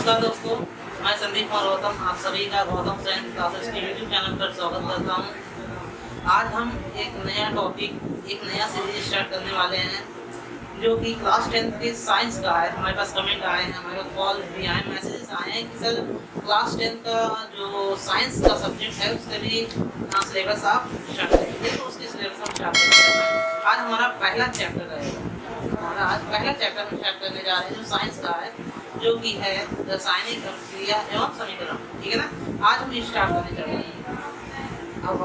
नमस्कार दोस्तों, मैं संदीप मल्होत्रा आप सभी का गौतम साइंस क्लासेस के यूट्यूब चैनल पर स्वागत करता हूं। आज हम एक नया टॉपिक, एक नया सीरीज स्टार्ट करने वाले हैं जो कि क्लास 10 के साइंस का है। हमारे पास कमेंट आए हैं, हमारे पास कॉल भी आए, मैसेजेस आए हैं कि सर क्लास 10 का जो साइंस का सब्जेक्ट है उससे भी सिलेबस आप स्टार्ट करेंगे, तो उसके सिलेबस हम स्टार्ट करेंगे। आज हमारा पहला चैप्टर रहेगा। आज पहला चैप्टर हम स्टार्ट करने जा रहे हैं जो साइंस का है, जो कि है रासायनिक अभिक्रिया एवं समीकरण। ठीक है ना, आज हम स्टार्ट करने जा रहे हैं। अब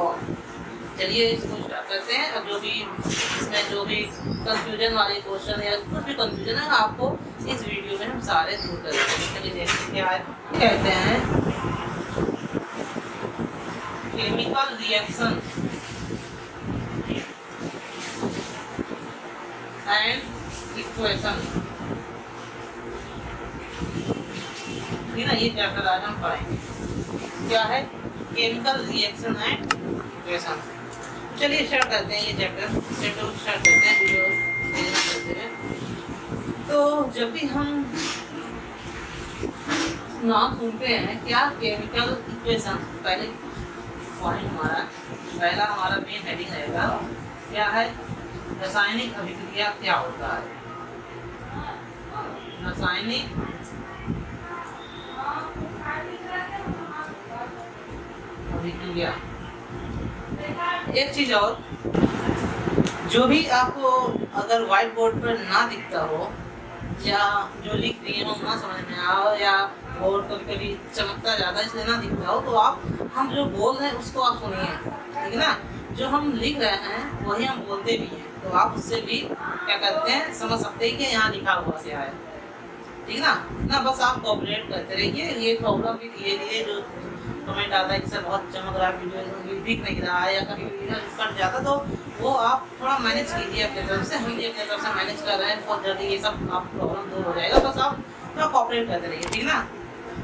चलिए इसको स्टार्ट करते हैं। अब जो भी इसमें जो भी कंफ्यूजन वाले क्वेश्चन या कुछ भी कंफ्यूजन है आपको इस वीडियो में हम सारे दूर करेंगे। चलिए देखते हैं क्या है। कहते हैं केमिकल रिएक्शन एंड इक्वेशन। ठीक है ना, ये चैप्टर आज हम पढ़ेंगे। क्या है? Chemical reaction and equation. चलिए स्टार्ट करते हैं ये चैप्टर स्टार्ट करते हैं वीडियो। तो जब भी हम नाम सुनते हैं, क्या केमिकल इक्वेशन पहले पॉइंट पहला हमारा मेन हेडिंग रहेगा, क्या है? रासायनिक अभिक्रिया क्या होता है? रासायनिक अभिक्रिया। एक चीज और, जो भी आपको अगर व्हाइट बोर्ड पर ना दिखता हो या जो लिख दिए हो ना समझ में आओ, या बोर्ड कभी कभी चमकता ज्यादा इसलिए ना दिखता हो, तो आप हम जो बोल रहे हैं उसको आप सुनिए। ठीक है ना, जो हम लिख रहे हैं वही हम बोलते भी हैं, तो आप उससे भी क्या करते हैं समझ सकते हैं कि यहाँ लिखा हुआ क्या है। ठीक है ना, बस आप कोऑपरेट करते रहिए। ये प्रॉब्लम भी धीरे धीरे जो कमेंट आता है कि सर बहुत चमक रहा है, वीडियो दिख नहीं रहा है या कभी कट जाता, तो वो आप थोड़ा मैनेज कीजिए अपने तरफ से। हम भी अपने तरफ से मैनेज कर रहे हैं, बहुत जल्दी ये सब आप प्रॉब्लम दूर हो जाएगा। बस आप थोड़ा कोऑपरेट करते रहिए। ठीक है ना,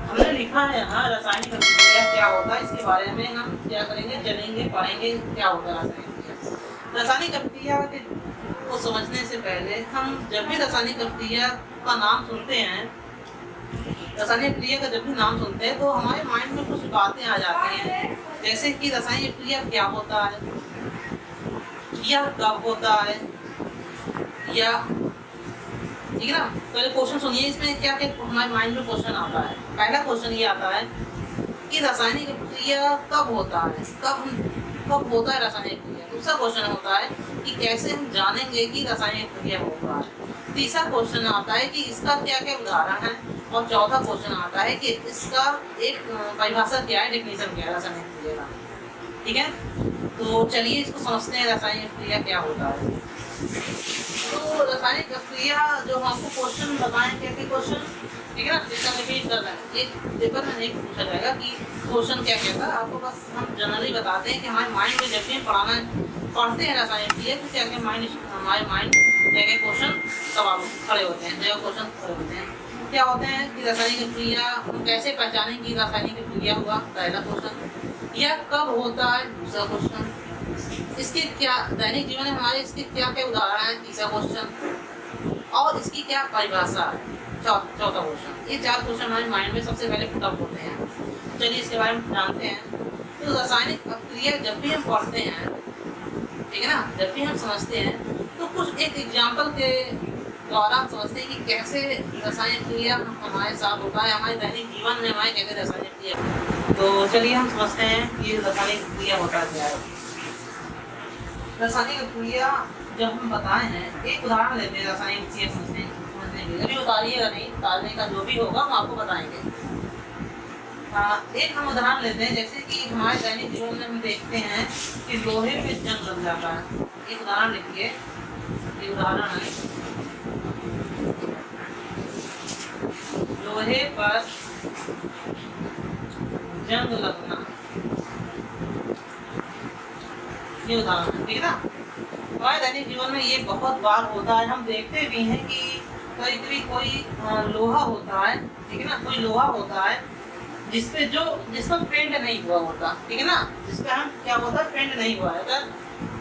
हमने लिखा है यहाँ रासायनिक अभिक्रिया क्या होता है, इसके बारे में हम क्या करेंगे, जानेंगे, पढ़ेंगे क्या होता है रासायनिक अभिक्रिया। रासायनिक अभिक्रिया को समझने से पहले हम जब भी रासायनिक अभिक्रिया का नाम सुनते हैं, रासायनिक क्रिया का जब भी नाम सुनते हैं तो हमारे माइंड में कुछ बातें आ जाती हैं, जैसे कि रासायनिक क्रिया क्या होता है, या कब होता है, या ठीक है ना। तो ये क्वेश्चन सुनिए, इसमें क्या क्या हमारे माइंड में क्वेश्चन आता है। पहला क्वेश्चन ये आता है कि रासायनिक क्रिया कब होता है, कब होता है रासायनिक क्रिया। दूसरा क्वेश्चन होता है कि कैसे हम जानेंगे कि रासायनिक क्रिया होता है। तीसरा क्वेश्चन आता है कि इसका क्या क्या उदाहरण है, और चौथा क्वेश्चन आता है कि इसका एक परिभाषा क्या है, डेफिनेशन क्या है रासायनिक क्रिया का। ठीक है, तो चलिए इसको समझते हैं रासायनिक क्रिया क्या होता है। तो रासायनिक क्रिया जो हम आपको क्वेश्चन बताएं, क्या क्वेश्चन, ठीक है ना, जैसा रिपीट कर रहे हैं, एक पेपर में नहीं पूछा जाएगा कि क्वेश्चन क्या क्या था आपको, बस हम जनरली बताते हैं कि हमारे माइंड में जब भी पढ़ते हैं रासायनिक क्रिया तो क्या क्या हमारे माइंड क्या क्या क्वेश्चन सवाल खड़े होते हैं, जो क्वेश्चन खड़े होते हैं। क्या होते हैं कि रासायनिक क्रिया हम कैसे पहचानें कि रासायनिक क्रिया हुआ, पहला क्वेश्चन। या कब होता है, दूसरा क्वेश्चन। इसके क्या दैनिक जीवन में हमारे इसके क्या क्या उदाहरण है, तीसरा क्वेश्चन। और इसकी क्या परिभाषा है, चौथा क्वेश्चन। ये चार क्वेश्चन हमारे माइंड में सबसे पहले पुटअप होते हैं। चलिए इसके बारे में जानते हैं। तो रासायनिक क्रिया जब भी हम पढ़ते हैं, ठीक है ना, जब भी हम समझते हैं तो कुछ एक एग्जाम्पल के द्वारा हम समझते हैं कि कैसे रासायनिक क्रिया हमारे साथ होता है, हमारे दैनिक जीवन में हमारे कैसे रासायनिक क्रिया। तो चलिए हम समझते हैं कि रासायनिक क्रिया होता क्या है। रासायनिक क्रिया जब हम बताए हैं, एक उदाहरण लेते हैं रासायनिक क्रिया समझने के लिए। अभी उतारिएगा नहीं, उतारने का जो भी होगा हम आपको बताएंगे। एक हम उदाहरण लेते हैं, जैसे कि हमारे दैनिक जीवन में हम देखते हैं कि लोहे पे जंग लग जाता है। एक उदाहरण लिखिए, एक उदाहरण है लोहे पर जंग लगना, ये उदाहरण, ठीक है ना। हमारे दैनिक जीवन में ये बहुत बार होता है, हम देखते भी हैं कि कभी कोई लोहा होता है, ठीक है ना, कोई लोहा होता है जिसका पेंट नहीं हुआ होता, ठीक है ना, जिसका हम क्या होता है, पेंट नहीं हुआ है।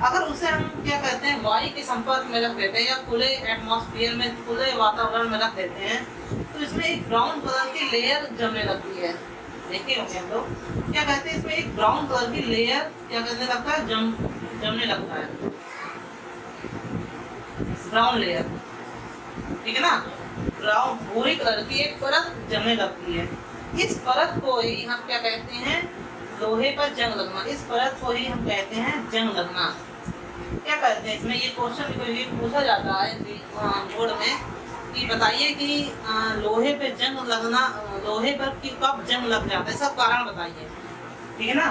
अगर उसे हम क्या कहते हैं, वायु के संपर्क में रख देते हैं या खुले एटमॉस्फेयर में, खुले वातावरण में रख देते हैं, तो इसमें एक ब्राउन कलर की लेयर जमने लगती है। देखे होंगे हम लोग, क्या कहते हैं इसमें एक ब्राउन कलर की लेयर क्या करने लगता है, जमने लगता है, ब्राउन लेयर, ठीक है ना। ब्राउन भूरी कलर की एक परत जमने लगती है। इस परत को ही हम क्या कहते हैं, लोहे पर जंग लगना। इस परत को ही हम कहते हैं जंग लगना। क्या कहते हैं इसमें, ये क्वेश्चन भी पूछा जाता है बोर्ड में कि बताइए कि लोहे पे जंग लगना, लोहे पर की कब जंग लग जाता है, इसका कारण बताइए, ठीक है ना।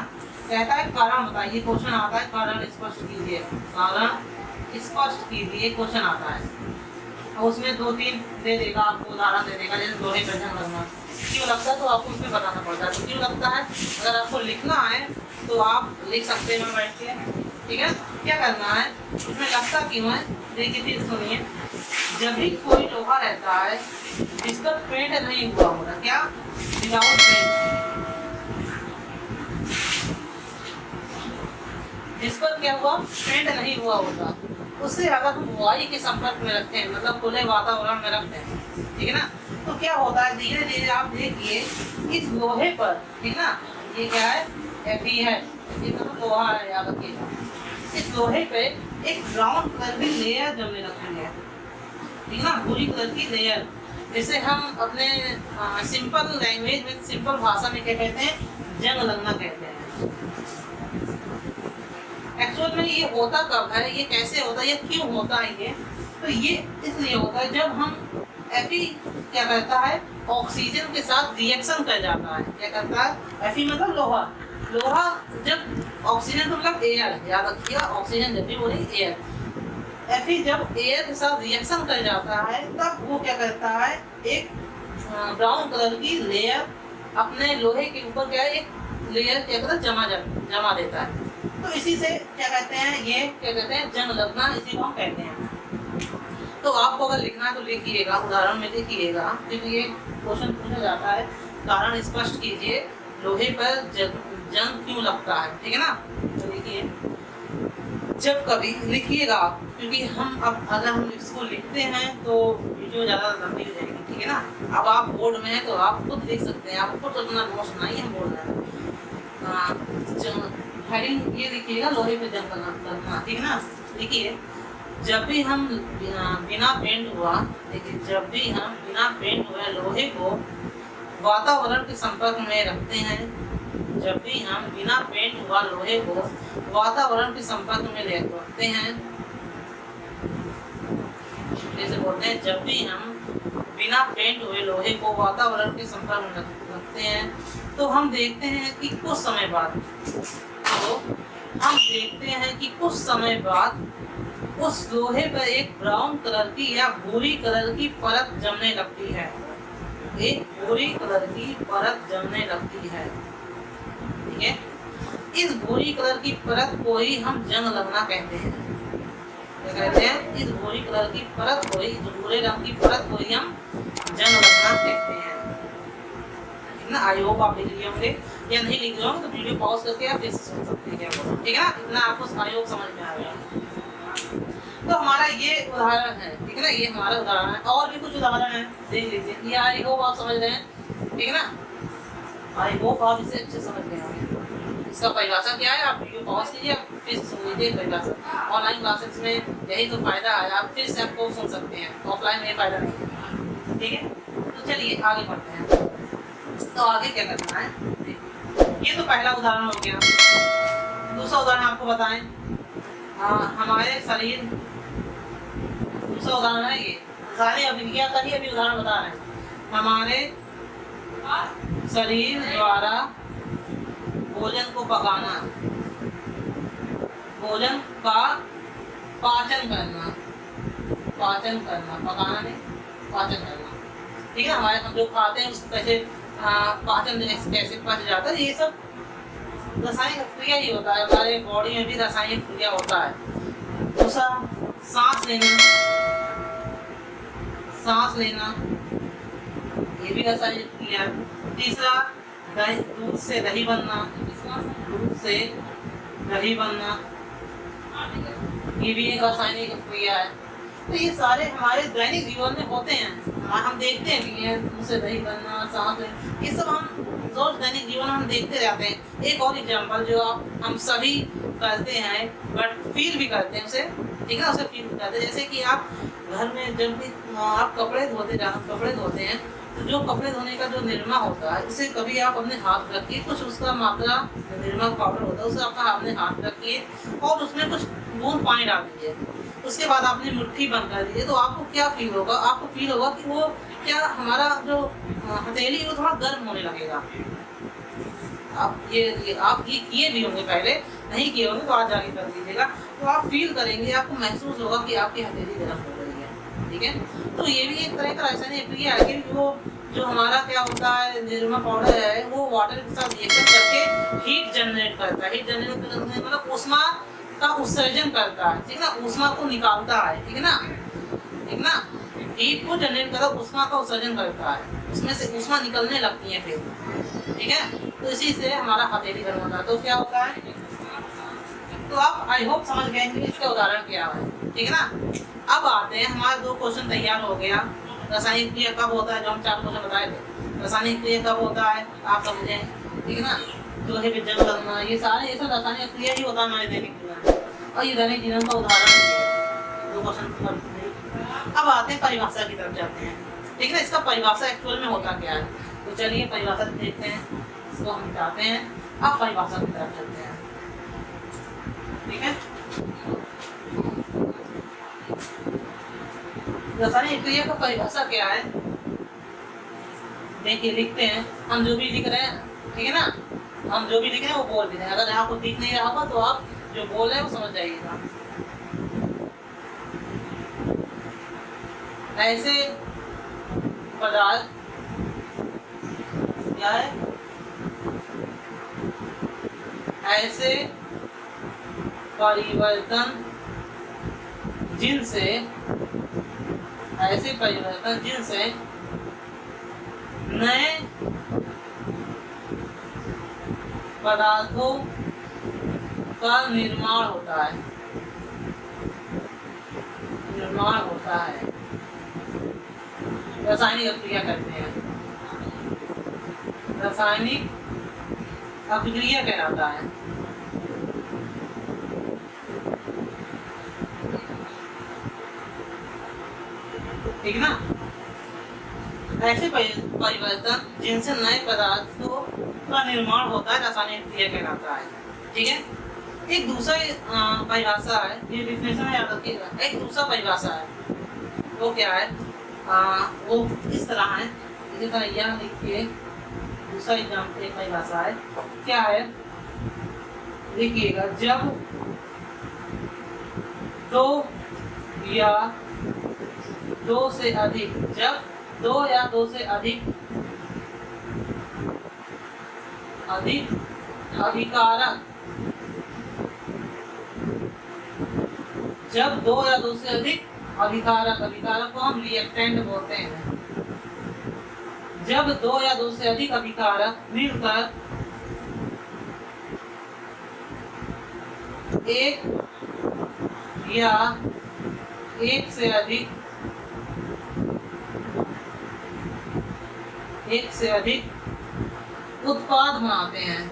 कहता है कारण बताइए, क्वेश्चन आता है कारण स्पष्ट कीजिए, कारण स्पष्ट कीजिए क्वेश्चन आता है। और उसमें 2-3 दे देगा आपको, उदाहरण दे देगा, जैसे लोहे पे जंग लगना क्यों लगता है तो आपको उसमें बताना पड़ता है। तो क्यों लगता है, अगर आपको लिखना है तो आप लिख सकते हैं बैठ के, ठीक है। क्या करना है, इसमें लगता क्यों है, देखिए फिर सुनिए। जब भी कोई लोहा रहता है जिसका पेंट नहीं हुआ होता, क्या विदाउट पेंट, जिस पर क्या हुआ पेंट नहीं हुआ होता, उससे अगर हम वायु के संपर्क में रखते हैं, मतलब खुले वातावरण में रखते हैं, ठीक है ना, तो क्या होता है धीरे धीरे आप देखिए इस लोहे पर, ठीक ना, ये क्या है Fe है, ये मतलब लोहा है, याद रखिएगा। इस लोहे पे एक ब्राउन कलर की लेयर जमने लगती है, ठीक ना, भूरी कलर की लेयर, जिसे हम अपने सिंपल लैंग्वेज में, सिंपल भाषा में क्या कहते हैं, जंग लगना कहते हैं। एक्चुअल में ये होता कब है, ये कैसे होता है, ये क्यों होता है, ये तो ये इसलिए होता है जब हम Fe क्या करता है, ऑक्सीजन के साथ रिएक्शन कर जाता है। क्या करता है, Fe मतलब लोहा, लोहा जब ऑक्सीजन मतलब एयर, याद रखिए ऑक्सीजन जब भी बोले एयर, Fe जब एयर के साथ रिएक्शन कर जाता है तब वो क्या करता है, एक ब्राउन कलर की लेयर अपने लोहे के ऊपर क्या है, एक लेयर क्या करता है, जमा देता है। तो इसी से क्या कहते हैं, ये क्या कहते हैं, जंग लगना, इसी को हम कहते हैं। तो आपको अगर लिखना है तो लिखिएगा, उदाहरण में लिखिएगा, क्योंकि ये क्वेश्चन पूछा जाता है, कारण स्पष्ट कीजिए लोहे पर जंग क्यों लगता है, ठीक है ना। तो लिखिए, जब कभी लिखिएगा, क्योंकि हम अब अगर हम इसको लिखते हैं तो वीडियो ज़्यादा लंबी हो जाएगी, ठीक है ना। अब आप बोर्ड में हैं तो आप खुद लिख सकते हैं, आप खुद अपना नोट्स बनाइए, हम बोल रहे हैं। हेडिंग ये लिखिएगा, लोहे पे जंग लगना, ठीक है ना। देखिए, जब भी हम बिना पेंट हुआ, देखिए जब भी हम बिना पेंट हुए लोहे को वातावरण के संपर्क में रखते हैं, जब भी हम बिना पेंट हुआ लोहे को वातावरण के संपर्क में रखते हैं, जैसे बोलते हैं, जब भी हम बिना पेंट हुए लोहे को वातावरण के संपर्क में रखते हैं तो हम देखते हैं कि कुछ समय बाद, उस लोहे पर एक ब्राउन कलर की या भूरी कलर की परत जमने लगती है, एक भूरी कलर की परत जमने लगती है, ठीक है। इस भूरी कलर की परत को ही हम जंग लगना कहते हैं। क्या कहते हैं, इस भूरी कलर की परत को ही, भूरे रंग की परत को ही हम जंग लगना कहते हैं, ठीक ना। आई होप आप लिख लिए होंगे, या नहीं लिख रहे हो तो वीडियो पॉज करके आप फिर से सुन सकते हैं, ठीक है ना। इतना आपको आई होप समझ में आ गया। तो हमारा ये उदाहरण है, ठीक है ना, ये हमारा उदाहरण है। और भी कुछ उदाहरण है, देख लीजिए। ये आई होप आप समझ रहे हैं, ठीक है ना। आई होप आप इसे अच्छे समझ गए होंगे। इसका परिभाषा क्या है, आप वीडियो पॉज कीजिए, फिर सुन लीजिए परिभाषा। ऑनलाइन क्लासेस में यही तो फायदा है, आप फिर से आपको सुन सकते हैं, ऑफलाइन में फायदा नहीं है, ठीक है। तो चलिए आगे बढ़ते हैं। तो आगे क्या करना है, ये तो पहला उदाहरण हो गया। दूसरा उदाहरण आपको बताएं, हमारे शरीर, दूसरा उदाहरण है ये, सारे अभिक्रिया का ही अभी उदाहरण बता रहे हैं। हमारे शरीर द्वारा भोजन को पकाना, भोजन का पाचन करना, पकाना नहीं, पाचन करना, ठीक है। हमारे हम जो खाते हैं उसको कैसे पाचन कैसे पच जाता है, ये सब रासायनिक क्रिया ही होता है, हमारे बॉडी में भी रासायनिक क्रिया होता है। दूसरा सांस लेना, ये भी रासायनिक क्रिया है। तीसरा दूध से दही बनना, ये भी एक रासायनिक क्रिया है। तो ये सारे हमारे दैनिक जीवन में होते हैं, हम देखते हैं भी हैं, मुंह से दही बनना, सांस लेना, ये सब हम रोज दैनिक जीवन में हम देखते रहते हैं। एक और एग्जाम्पल जो हम सभी करते हैं बट फील भी करते हैं उसे, ठीक है, उसे फील करते हैं। जैसे कि आप घर में जब भी आप कपड़े धोते हैं तो जो कपड़े धोने का जो निरमा होता है उसे कभी आप अपने हाथ रखिए, कुछ उसका मात्रा निरमा पाउडर होता है उसे आपका अपने हाथ रखिए और उसमें कुछ बूंद पानी डाल दीजिए, उसके बाद आपने मुट्ठी बंद कर दीजिए, तो आपको क्या फील होगा? आपको फील होगा कि वो क्या हमारा जो हथेली है वो थोड़ा गर्म होने लगेगा। आप ये किए भी होंगे, पहले नहीं किए होंगे तो आज जाके कर दीजिएगा, तो आप फील करेंगे, आपको महसूस होगा कि आपकी हथेली गर्म हो रही है, ठीक है। तो ये भी एक तरह का रासायनिक प्रक्रिया है कि वो जो हमारा क्या होता है निरमा पाउडर है वो वाटर के साथ रिएक्शन करके हीट जनरेट करता है। हीट जनरेट करने मतलब ऊष्मा का उत्सर्जन करता है, ठीक है ना, ऊष्मा को निकालता है, ठीक है ना, ठीक ना, हीट को जनरेट करता है, ऊष्मा का उत्सर्जन करता है, उसमें से ऊष्मा निकलने लगती है फिर, ठीक है। तो इसी से हमारा हथेली गर्म होता है। तो क्या होता है, तो आप आई होप समझ गए कि इसका उदाहरण क्या है, ठीक है ना। अब आते हैं, हमारे 2 क्वेश्चन तैयार हो गया। रासायनिक क्रिया कब होता है, जो हम 4 क्वेश्चन बताए थे, रासायनिक क्रिया कब होता है आप समझे, ठीक है ना। लोहे पे जंग लगना, ये सारे ऐसा रासायनिक क्रिया ही होता है हमारे दैनिक जीवन, और ये दैनिक जीवन का उदाहरण 2 क्वेश्चन। अब आते हैं परिभाषा की तरफ जाते हैं, ठीक है ना, इसका परिभाषा एक्चुअल में होता क्या है। तो चलिए परिभाषा देखते हैं, इसको हम चाहते हैं। अब परिभाषा की तरफ चलते हैं, ठीक है। रासायनिक क्रिया का परिभाषा क्या है, देखिए लिखते हैं, हम जो भी लिख रहे हैं, ठीक है ना, हम जो भी लिख रहे हैं वो बोल दे रहे हैं। अगर आपको दिख नहीं रहा होगा तो आप जो बोल रहे हैं वो समझ जाइएगा। ऐसे पदार्थ क्या है, ऐसे परिवर्तन जिनसे नए पदार्थों का निर्माण होता है, रासायनिक अभिक्रिया कहते हैं, रासायनिक अभिक्रिया कहलाता है, ठीक ना। ऐसे परिवर्तन जिनसे नए पदार्थों का निर्माण होता है रासायनिक क्रिया कहलाता है, ठीक है। एक दूसरा परिभाषा है, ये डिफिनेशन याद रखिएगा। एक दूसरा परिभाषा है वो क्या है, वो इस तरह है, इसी तरह यह लिख के दूसरा एग्जाम्पल एक परिभाषा है, क्या है लिखिएगा। जब 2 या 2 से अधिक, जब 2 या 2 से अधिक अभिकारक, जब 2 या 2 से अधिक अभिकारक को हम रिएक्टेंट बोलते हैं। जब 2 या 2 से अधिक अभिकारक मिलकर एक या एक से अधिक उत्पाद बनाते हैं,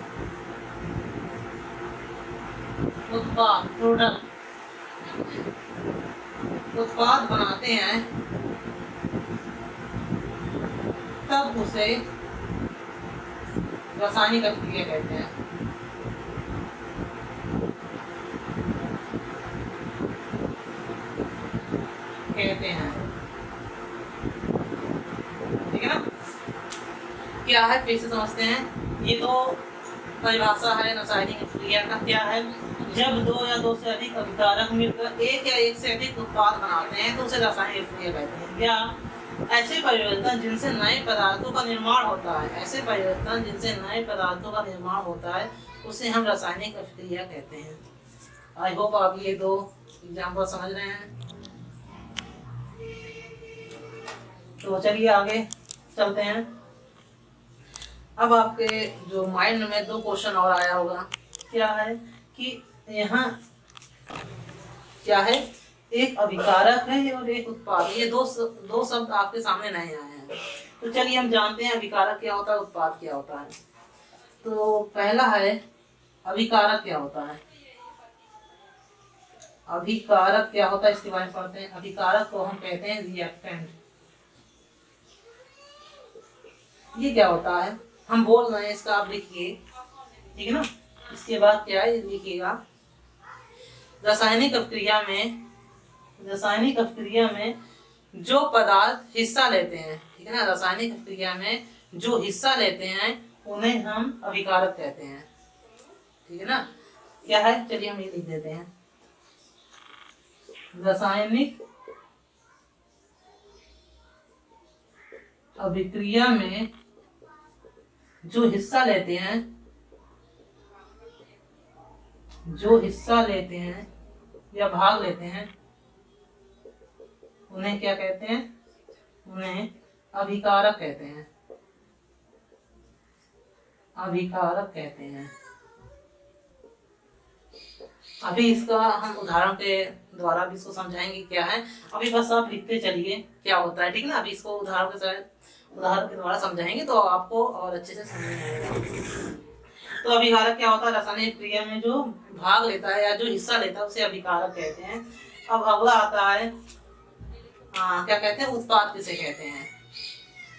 उत्पाद बनाते हैं, तब उसे रासायनिक अभिक्रिया कहते हैं। ठीक है ना, क्या है फिर से समझते हैं। ये तो परिभाषा है रासायनिक क्रिया का, क्या है, जब 2 या 2 से अधिक अभिकारक मिलकर एक या एक से अधिक उत्पाद बनाते हैं तो उसे रासायनिक क्रिया कहते हैं। या ऐसे परिवर्तन जिनसे नए पदार्थों का निर्माण होता है, ऐसे परिवर्तन जिनसे नए पदार्थों का निर्माण होता है उसे हम रासायनिक अभिक्रिया कहते हैं। आई होप आप ये 2 एग्जाम्पल समझ रहे हैं। तो चलिए आगे चलते हैं। अब आपके जो माइंड में 2 क्वेश्चन और आया होगा, क्या है कि यहाँ क्या है, एक अभिकारक है और एक उत्पाद। ये दो शब्द आपके सामने नए आए हैं। तो चलिए हम जानते हैं अभिकारक क्या होता है, उत्पाद क्या होता है। तो पहला है अभिकारक क्या होता है। अभिकारक क्या होता है इसके बारे में पढ़ते हैं। अभिकारक को हम कहते हैं रिएक्टेंट। ये क्या होता है हम बोल रहे हैं, इसका आप लिखिए, ठीक है ना। इसके बाद क्या है लिखिएगा, रासायनिक अपक्रिया में जो पदार्थ हिस्सा लेते हैं, ठीक है ना, रासायनिक अपक्रिया में जो हिस्सा लेते हैं उन्हें हम अभिकारक कहते हैं, ठीक है ना। क्या है चलिए हम ये लिख देते हैं, रासायनिक अभिक्रिया में जो हिस्सा लेते हैं या भाग लेते हैं उन्हें क्या कहते हैं, उन्हें अभिकारक कहते हैं, अभिकारक कहते हैं। अभी इसका हम उदाहरण के द्वारा भी इसको समझाएंगे क्या है। अभी बस आप लिखते चलिए क्या होता है, ठीक है ना। अभी इसको उदाहरण के द्वारा समझाएंगे तो आपको और अच्छे से समझ में आएगा। तो अभिकारक क्या होता है, रासायनिक क्रिया में जो भाग लेता है या जो हिस्सा लेता है उसे अभिकारक कहते हैं। अब अगला आता है क्या कहते हैं, उत्पाद किसे कहते हैं।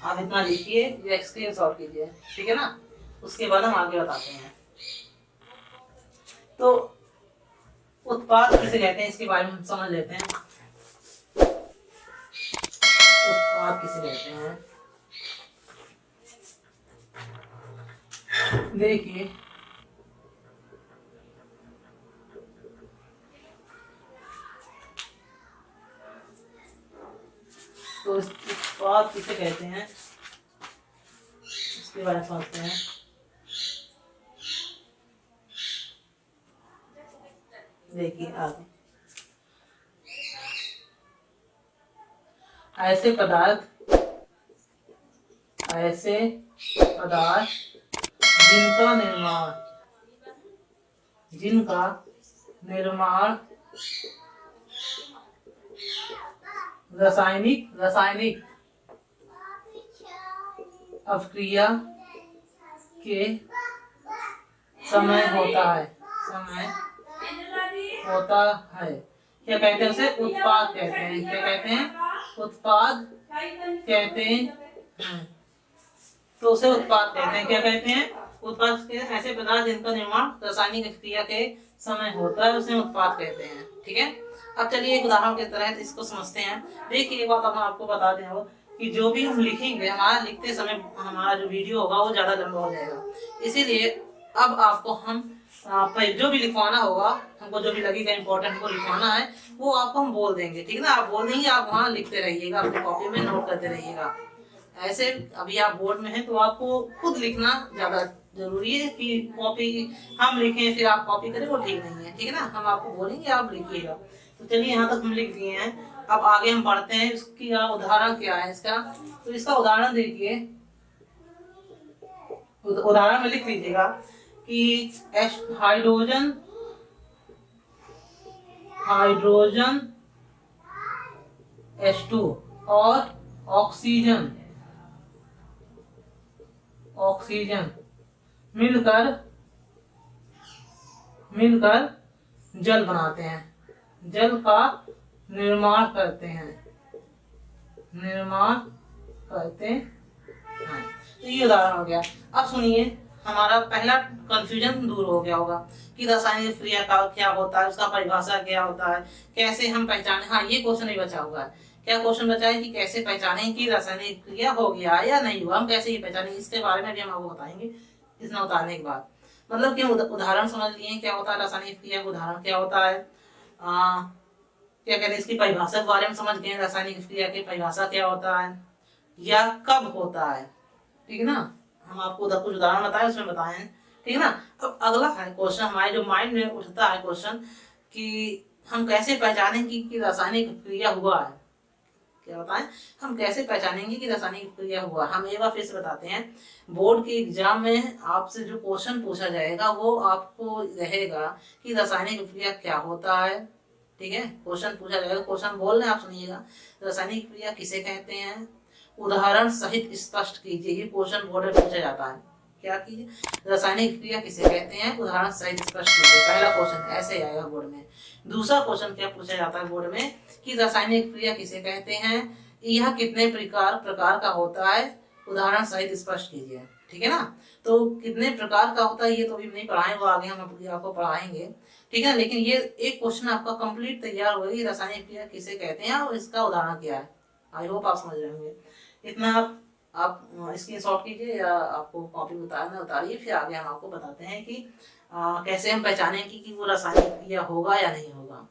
आप इतना लिखिए या स्क्रीनशॉट कीजिए, ठीक है ना। उसके बाद हम आगे बताते हैं। तो उत्पाद किसे कहते हैं इसके बारे में हम समझ लेते हैं। उत्पाद किसे कहते हैं, देखिए तो उत्पाद किसे कहते हैं इसके बारे में समझते हैं। देखिए आगे, ऐसे पदार्थ जिनका निर्माण रासायनिक अपक्रिया के समय होता है क्या कहते हैं उसे, उत्पाद कहते हैं। क्या कहते हैं, उत्पाद कहते हैं। तो उसे उत्पाद कहते हैं। क्या कहते हैं, उत्पाद के ऐसे पदार्थ जिनका निर्माण रासायनिक क्रिया के समय होता है उसे उत्पाद कहते हैं, ठीक है। अब चलिए एक उदाहरण के तरह इसको समझते हैं। देखिए एक बात हम आपको बता दें वो कि जो भी हम लिखेंगे, हमारा लिखते समय हमारा जो वीडियो होगा वो ज्यादा लंबा हो जाएगा। इसीलिए अब आपको हम जो भी लिखवाना होगा, हमको जो भी लगेगा इम्पोर्टेंट हमको लिखवाना है वो आपको हम बोल देंगे, ठीक है ना। आप बोल देंगे, आप वहाँ लिखते रहिएगा, अपनी कॉपी में नोट करते रहिएगा। ऐसे अभी आप बोर्ड में हैं तो आपको खुद लिखना ज्यादा जरूरी है कि कॉपी हम लिखें फिर आप कॉपी करें, वो ठीक नहीं है, ठीक है ना। हम आपको बोलेंगे आप लिखिएगा। तो चलिए यहाँ तक हम लिख दिए हैं। अब आगे हम पढ़ते हैं इसकी उदाहरण क्या है इसका। तो इसका उदाहरण देखिए, उदाहरण में लिख लीजिएगा कि हाइड्रोजन H2 और ऑक्सीजन मिलकर जल बनाते हैं, जल का निर्माण करते हैं। तो ये उदाहरण हो गया। अब सुनिए, हमारा पहला कंफ्यूजन दूर हो गया होगा कि रासायनिक क्रिया का क्या होता है, उसका परिभाषा क्या होता है, कैसे हम पहचाने। हाँ, ये क्वेश्चन नहीं बचा हुआ है। क्या क्वेश्चन बचा है कि कैसे पहचानें कि रासायनिक क्रिया हो गया या नहीं हुआ, हम कैसे ही पहचानें, इसके बारे में भी हम आपको बताएंगे इसमें उतारने के बाद। मतलब कि उदाहरण समझ लिए क्या होता है रासायनिक क्रिया, उदाहरण क्या होता है, क्या कहते हैं इसकी परिभाषा के बारे में समझ गए, रासायनिक क्रिया की परिभाषा क्या होता है या कब होता है, ठीक है ना। हम आपको कुछ उदाहरण बताए उसमें बताए, ठीक है ना। अब अगला है क्वेश्चन हमारे जो माइंड में उठता है क्वेश्चन कि हम कैसे पहचानें कि रासायनिक क्रिया हुआ है। क्या बताएं, हम कैसे पहचानेंगे कि रासायनिक क्रिया हुआ। हम एक बार फिर से बताते हैं, बोर्ड के एग्जाम में आपसे जो क्वेश्चन पूछा जाएगा वो आपको रहेगा कि रासायनिक क्रिया क्या होता है, ठीक है, क्वेश्चन पूछा जाएगा, क्वेश्चन बोल रहे हैं आप सुनिएगा। रासायनिक क्रिया किसे कहते हैं, उदाहरण सहित स्पष्ट कीजिए। ये क्वेश्चन बोर्ड में पूछा जाता है। क्या कीजिए, रासायनिक क्रिया किसे कहते हैं, उदाहरण सहित स्पष्ट कीजिए। पहला क्वेश्चन ऐसे आएगा बोर्ड में। दूसरा क्वेश्चन क्या पूछा जाता है बोर्ड में कि रासायनिक क्रिया किसे कहते हैं, यह कितने प्रकार का होता है, उदाहरण सहित स्पष्ट कीजिए। ठीक है ना, तो कितने प्रकार का होता है ये तो अभी नहीं पढ़ाएंगे, वो आगे हम आपको पढ़ाएंगे। ठीक है, लेकिन ये एक क्वेश्चन आपका कंप्लीट तैयार हो गई, रासायनिक क्रिया किसे कहते हैं और इसका उदाहरण क्या है। आई होप आप समझ रहे होंगे। इतना आप स्क्रीनशॉट कीजिए या आपको कॉपी उतारिए, फिर आगे हम आपको बताते हैं कि कैसे हम पहचानें कि वो रासायनिक क्रिया होगा या नहीं होगा।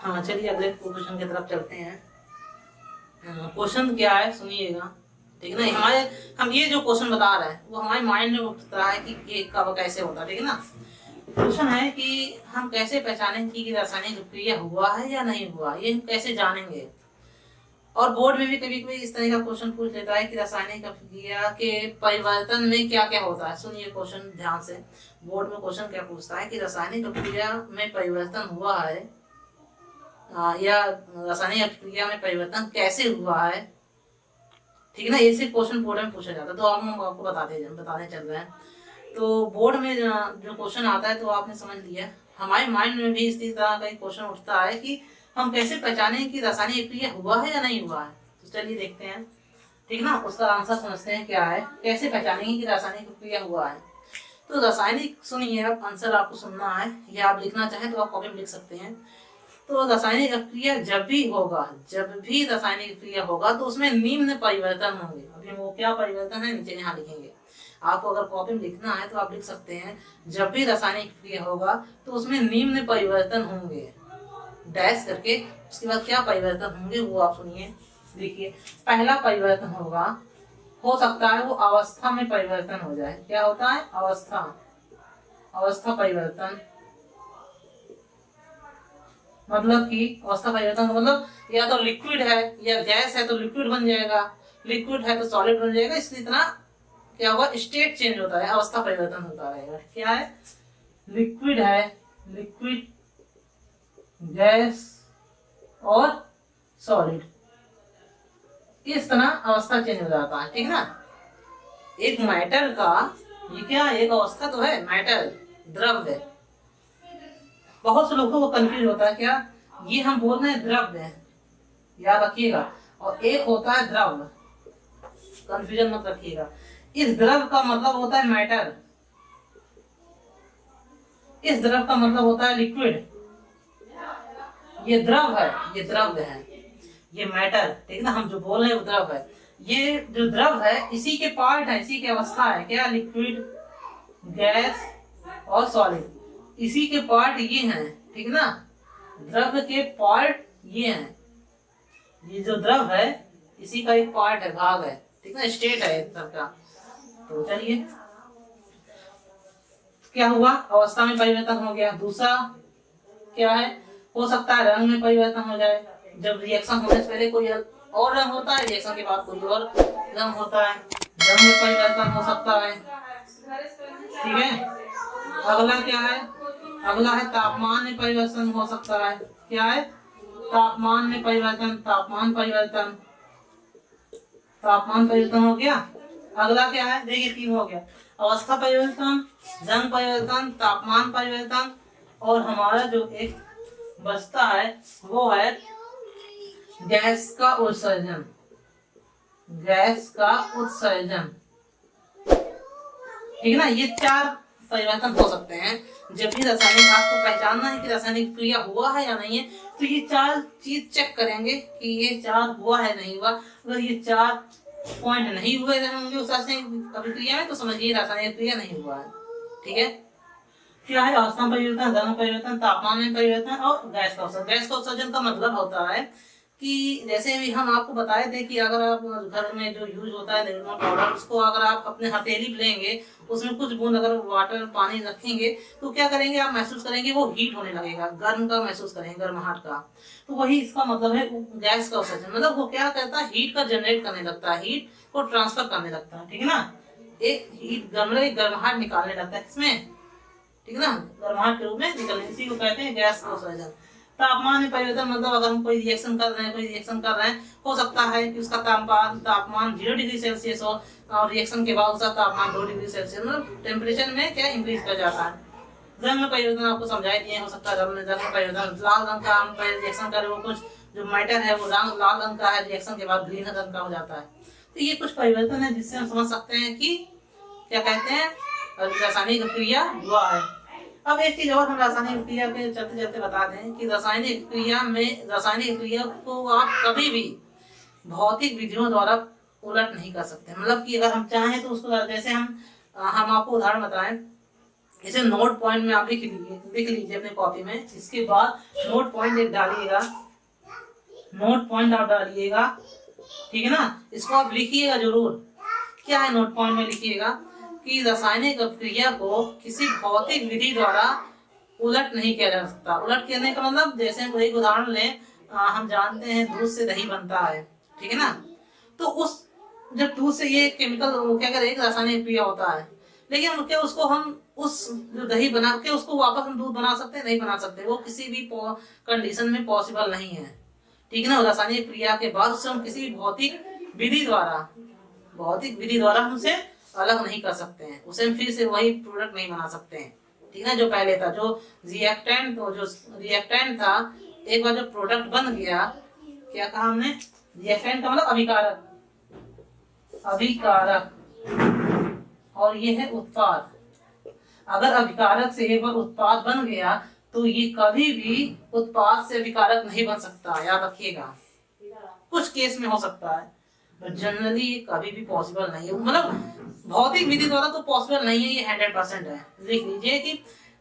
हाँ चलिए अगले क्वेश्चन की तरफ चलते हैं। क्वेश्चन क्या है सुनिएगा, ठीक है ना। हम ये जो क्वेश्चन बता रहे हैं वो हमारे माइंड में उठता है कि ये कब कैसे होता है। ठीक है ना, क्वेश्चन है कि हम कैसे पहचानें कि रासायनिक क्रिया हुआ है या नहीं हुआ, ये हम कैसे जानेंगे। और बोर्ड में भी कभी कभी इस तरह का क्वेश्चन पूछ लेता है कि रासायनिक क्रिया के परिवर्तन में क्या क्या होता है। सुनिए क्वेश्चन ध्यान से, बोर्ड में क्वेश्चन क्या पूछता है कि रासायनिक क्रिया में परिवर्तन हुआ है या रासायनिक क्रिया में परिवर्तन कैसे हुआ है। ठीक है ना, ऐसे क्वेश्चन बोर्ड में पूछा जाता है, तो हम आपको बताने चल रहे हैं। तो बोर्ड में जो क्वेश्चन आता है तो आपने समझ लिया, हमारे माइंड में भी इसी तरह का एक क्वेश्चन उठता है कि हम कैसे पहचाने कि रासायनिक क्रिया हुआ है या नहीं हुआ है। तो चलिए देखते हैं, ठीक ना, उसका आंसर समझते हैं क्या है, कैसे पहचानेंगे कि रासायनिक क्रिया हुआ है। तो रासायनिक, सुनिए अब आंसर आपको सुनना है या आप लिखना चाहें तो आप कॉपी में लिख सकते हैं। तो रासायनिक क्रिया जब भी रासायनिक क्रिया होगा तो उसमें निम्न परिवर्तन होंगे। अभी वो क्या परिवर्तन है नीचे यहाँ लिखेंगे। आपको अगर कॉपी में लिखना है तो आप लिख सकते हैं, जब भी रासायनिक क्रिया होगा तो उसमें निम्न परिवर्तन होंगे, डैश करके उसके बाद क्या परिवर्तन होंगे वो आप सुनिए। देखिए पहला परिवर्तन होगा, हो सकता है वो अवस्था में परिवर्तन हो जाए। क्या होता है, अवस्था परिवर्तन। मतलब कि अवस्था परिवर्तन का मतलब या तो लिक्विड है या गैस है तो लिक्विड बन जाएगा, लिक्विड है तो सॉलिड बन जाएगा। इसी तरह क्या होगा, स्टेट चेंज होता है, अवस्था परिवर्तन होता रहेगा। क्या है, लिक्विड है, लिक्विड, गैस और सॉलिड, इस तरह अवस्था चेंज हो जाता है। ठीक है ना, एक मैटर का ये क्या, एक अवस्था तो है, मैटर द्रव्य। बहुत से लोगों को कंफ्यूज होता है, क्या ये हम बोल रहे हैं द्रव्य, याद रखिएगा, और एक होता है द्रव, कंफ्यूजन मत रखिएगा। इस द्रव का मतलब होता है मैटर, इस द्रव का मतलब होता है लिक्विड। ये द्रव है, ये द्रव्य है, ये मैटर। ठीक है ना, हम जो बोल रहे हैं वो द्रव है। ये जो द्रव है इसी के पार्ट है, इसी की अवस्था है। क्या, लिक्विड, गैस और सॉलिड, इसी के पार्ट ये हैं। ठीक है ना, द्रव के पार्ट ये हैं। ये जो द्रव है इसी का एक पार्ट है, भाग है। ठीक है ना, स्टेट है एक तरह का। तो चलिए क्या हुआ, अवस्था में परिवर्तन हो गया। दूसरा क्या है, हो सकता है रंग में परिवर्तन हो जाए। जब रिएक्शन होने से पहले कोई और रंग होता है, रिएक्शन के बाद कोई और रंग होता है, रंग में परिवर्तन हो सकता है। ठीक है, अगला क्या है, अगला है तापमान में परिवर्तन हो सकता है। क्या है, तापमान में परिवर्तन, तापमान परिवर्तन हो गया। अगला क्या है, देखिए 3 हो गया, अवस्था परिवर्तन, रंग परिवर्तन, तापमान परिवर्तन, और हमारा जो एक बचता है वो है गैस का उत्सर्जन, गैस का उत्सर्जन। ठीक है ना, ये 4 परिवर्तन हो सकते हैं। जब भी रासायनिक, आपको पहचानना है कि रासायनिक क्रिया हुआ है या नहीं है, तो ये 4 चीज चेक करेंगे कि ये 4 हुआ है नहीं हुआ। अगर ये 4 पॉइंट नहीं हुए होंगे उस रासायनिक अभिक्रिया में तो समझिए रासायनिक क्रिया नहीं हुआ है। ठीक है, क्या है, अवस्था परिवर्तन, रंग परिवर्तन, तापमान में परिवर्तन और गैस का उत्सर्जन। गैस का उत्सर्जन का मतलब होता है कि जैसे भी हम आपको बताए थे कि अगर आप घर में जो यूज होता है निर्मा पाउडर, उसको अगर आप अपने हथेली लेंगे, उसमें कुछ बूंद अगर वाटर पानी रखेंगे तो क्या करेंगे, आप महसूस करेंगे वो हीट होने लगेगा, गर्म का महसूस करेंगे, गर्माहट का। तो वही इसका मतलब है गैस का उत्सर्जन। मतलब वो क्या करता है, हीट का जनरेट करने लगता है, हीट को ट्रांसफर करने लगता है। ठीक है ना, एक हीट गर्माहट निकालने लगता है इसमें, ठीक है ना, गर्माहट के रूप में निकलने, इसी को कहते हैं गैस का उत्सर्जन। तापमान में परिवर्तन मतलब अगर हम कोई रिएक्शन कर रहे हैं, हो सकता है कि उसका तापमान 0 डिग्री सेल्सियस हो और रिएक्शन के बाद उसका तापमान 2 डिग्री सेल्सियस, मतलब टेम्परेचर में क्या इंक्रीज कर जाता है। रंग में परिवर्तन आपको समझाई दिए, हो सकता है रंग में परिवर्तन, लाल रंग का हम रिएक्शन करें, वो कुछ जो मैटर है वो लाल रंग का है, रिएक्शन के बाद ग्रीन रंग का हो जाता है। तो ये कुछ परिवर्तन है जिससे हम समझ सकते हैं कि क्या कहते हैं रासायनिक क्रिया हुआ है। अब एक चीज और हम रासायनिक क्रिया के चलते चलते बता दें कि रासायनिक क्रिया को आप कभी भी भौतिक विधियों द्वारा उलट नहीं कर सकते। मतलब कि अगर हम चाहें तो उसको, जैसे हम आपको उदाहरण बताएं, इसे नोट पॉइंट में आप लिख लीजिए अपने कॉपी में। इसके बाद नोट पॉइंट एक डालिएगा, नोट पॉइंट आप डालिएगा, ठीक है ना। इसको आप लिखिएगा जरूर। क्या है नोट पॉइंट में लिखिएगा कि रासायनिक क्रिया को किसी भौतिक विधि द्वारा उलट नहीं किया जा सकता। उलट करने का मतलब, जैसे हम एक उदाहरण लें, हम जानते हैं दूध से दही बनता है, ठीक है ना। तो उस जब दूध से ये केमिकल क्या कहते हैं, रासायनिक क्रिया होता है, लेकिन क्या उसको हम उस जो दही बना के उसको वापस हम दूध बना सकते हैं? नहीं बना सकते, वो किसी भी कंडीशन में पॉसिबल नहीं है, ठीक है ना। रासायनिक क्रिया के बाद उससे हम किसी भौतिक विधि द्वारा हम उसे अलग नहीं कर सकते हैं, उसे हम फिर से वही प्रोडक्ट नहीं बना सकते हैं, ठीक है ना। जो पहले था, जो रिएक्टेंट था, एक बार जो प्रोडक्ट बन गया, क्या कहा हमने, रिएक्टेंट का मतलब अभिकारक, और ये है उत्पाद। अगर अभिकारक से एक बार उत्पाद बन गया तो ये कभी भी उत्पाद से अभिकारक नहीं बन सकता, याद रखिएगा। कुछ केस में हो सकता है, बट जनरली ये कभी भी पॉसिबल नहीं है। मतलब भौतिक विधि द्वारा तो पॉसिबल नहीं है, ये 100% है। लिख लीजिए कि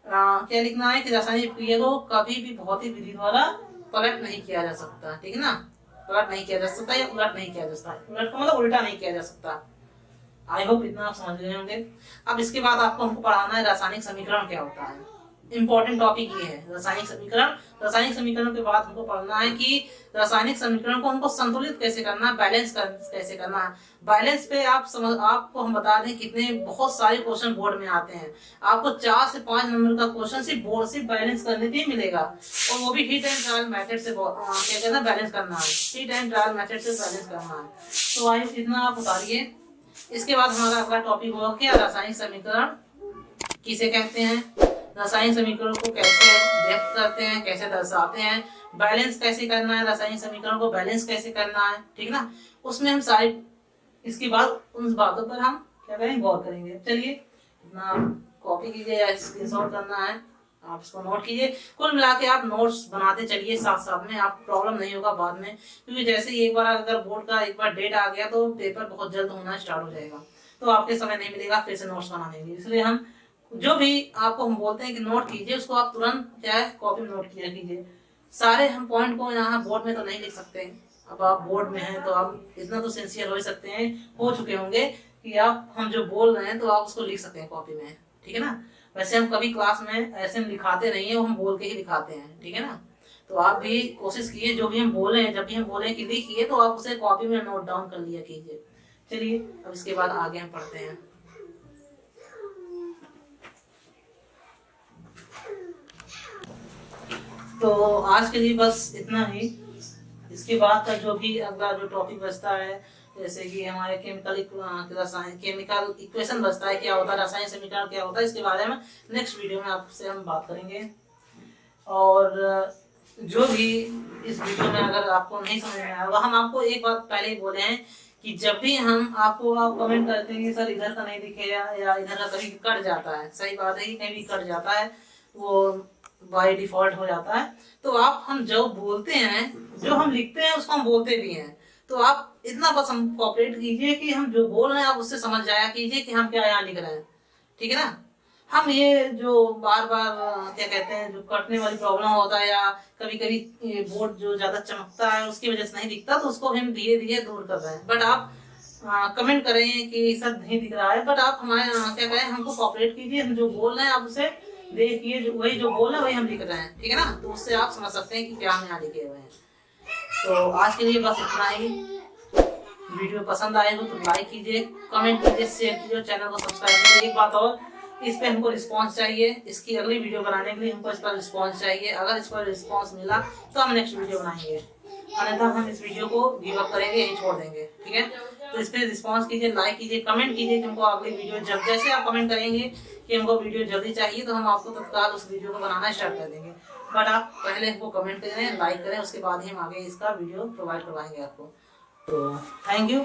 क्या लिखना है कि रासायनिक क्रिया को कभी भी भौतिक विधि द्वारा पलट नहीं किया जा सकता, ठीक है ना। पलट नहीं किया जा सकता या उलट नहीं किया जा सकता। उलट का मतलब उल्टा नहीं किया जा सकता। आई होप इतना आप समझ गए होंगे। अब इसके बाद आपको हमको पढ़ाना है रासायनिक समीकरण क्या होता है। इंपॉर्टेंट टॉपिक ये है रासायनिक समीकरण। रासायनिक समीकरण के बाद हमको पढ़ना है कि रासायनिक समीकरण को हमको संतुलित कैसे करना है, बैलेंस कैसे करना है। बैलेंस पे आपको हम बता दें कितने बहुत सारे क्वेश्चन बोर्ड में आते हैं। आपको 4 से 5 नंबर का क्वेश्चन सिर्फ बैलेंस करने के मिलेगा, और वो भी हीट एंड ट्रायल मेथड से क्या कहना बैलेंस करना है, हीट एंड ट्रायल मेथड से बैलेंस करना है। तो आई इतना आप उतारिए। इसके बाद हमारा अगला टॉपिक होगा क्या, रासायनिक समीकरण किसे कहते हैं, रासायनिक समीकरण को कैसे व्यक्त करते हैं, कैसे दर्शाते हैं, बैलेंस कैसे करना है, रासायनिक समीकरण को बैलेंस कैसे करना है, ठीक ना। उसमें हम सारे इसके बाद उन बातों पर हम क्या करेंगे, गौर करेंगे। चलिए अपना कॉपी कीजिए या स्क्रीनशॉट करना है, आप इसको नोट कीजिए। कुल मिला के आप नोट्स बनाते चलिए साथ साथ में, आप प्रॉब्लम नहीं होगा बाद में, क्योंकि जैसे ही एक बार अगर बोर्ड का एक बार डेट आ गया तो पेपर बहुत जल्द होना स्टार्ट हो जाएगा, तो आपके समय नहीं मिलेगा फिर से नोट्स बनाने के। इसलिए हम जो भी आपको हम बोलते हैं कि नोट कीजिए, उसको आप तुरंत क्या है कॉपी में नोट किया कीजिए। सारे हम पॉइंट को यहाँ बोर्ड में तो नहीं लिख सकते। अब आप बोर्ड में हैं तो आप इतना तो सिंसियर हो सकते हैं, हो चुके होंगे कि आप हम जो बोल रहे हैं तो आप उसको लिख सकते हैं कॉपी में, ठीक है ना। वैसे हम कभी क्लास में ऐसे लिखाते नहीं है, वो हम बोल के ही लिखाते हैं, ठीक है ना। तो आप भी कोशिश कीजिए, जो भी हम बोले हैं, जब भी हम बोले कि लिखिए तो आप उसे कॉपी में नोट डाउन कर लिया कीजिए। चलिए अब इसके बाद आगे हम पढ़ते हैं। तो आज के लिए बस इतना ही। इसके बाद का जो भी अगला जो टॉपिक बचता है, जैसे कि हमारे केमिकल इक्वेशन बचता है, क्या होता है रासायनिक समीकरण क्या होता है, इसके बारे में नेक्स्ट वीडियो में आपसे हम बात करेंगे। और जो भी इस वीडियो में अगर आपको नहीं समझ में आएगा, हम आपको एक बात पहले ही बोले हैं कि जब भी हम आप कमेंट करते हैं कि सर इधर का नहीं दिखेगा या इधर का कभी कट जाता है, सही बात है, कहीं भी कट जाता है, वो बाय डिफॉल्ट हो जाता है। तो आप हम जो बोलते हैं, जो हम लिखते हैं उसको हम बोलते भी हैं। तो आप इतना बस हम कोऑपरेट कीजिए कि हम जो बोल रहे हैं आप उससे समझ जाया कीजिए कि हम क्या यहाँ लिख रहे हैं, ठीक है ना। हम ये जो बार बार क्या कहते हैं जो कटने वाली प्रॉब्लम होता है, या कभी कभी बोर्ड जो ज्यादा चमकता है उसकी वजह से नहीं दिखता, तो उसको हम धीरे धीरे दूर कर रहे हैं। बट आप कमेंट करें कि सर नहीं दिख रहा है, बट आप हमारे क्या कहें हमको कोऑपरेट कीजिए, हम जो बोल रहे हैं आप उसे देखिए, वही जो बोल रहे हैं वही हम लिख रहे हैं, ठीक है ना। तो उससे आप समझ सकते हैं कि क्या हम यहाँ लिखे हुए हैं। तो आज के लिए बस इतना ही। वीडियो पसंद आए हो तो लाइक कीजिए, कमेंट कीजिए, शेयर कीजिए, चैनल को सब्सक्राइब कीजिए। एक बात और, इस पे हमको रिस्पांस चाहिए, इसकी अगली वीडियो बनाने के लिए हमको इस पर रिस्पांस चाहिए। अगर इस पर रिस्पांस मिला तो हम नेक्स्ट वीडियो बनाएंगे, अन्यथा हम इस वीडियो को गिव अप करेंगे, यही छोड़ देंगे। ठीक है, तो इस पर रिस्पांस कीजिए, लाइक कीजिए, कमेंट कीजिए कि हमको अगली वीडियो जब जैसे आप कमेंट करेंगे कि हमको वीडियो जल्दी चाहिए तो हम आपको तत्काल उस वीडियो को बनाना स्टार्ट कर देंगे। बट आप पहले हमको कमेंट करें, लाइक करें, उसके बाद ही हम आगे इसका वीडियो प्रोवाइड करवाएंगे आपको। तो थैंक यू।